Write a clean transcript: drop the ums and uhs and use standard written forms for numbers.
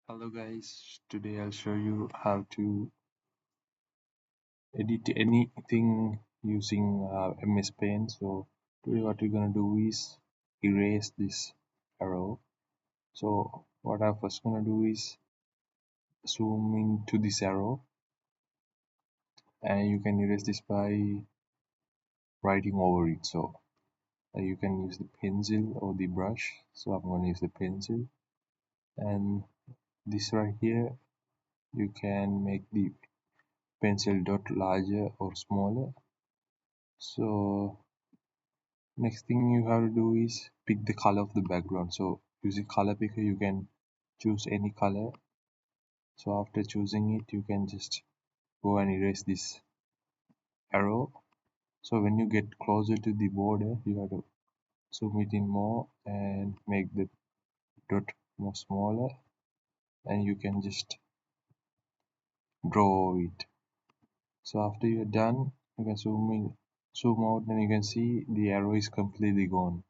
Hello guys, today I'll show you how to edit anything using MS Paint. So today what we're gonna do is erase this arrow. So what I'm first gonna do is zoom into this arrow, and you can erase this by writing over it. So you can use the pencil or the brush. So I'm gonna use the pencil, and this right here you can make the pencil dot larger or smaller. So next thing you have to do is pick the color of the background. So using color picker you can choose any color. So after choosing it you can just go and erase this arrow. So when you get closer to the border you have to zoom it in more and make the dot more smaller, and you can just draw it. So after you're done you can zoom out and you can see the arrow is completely gone.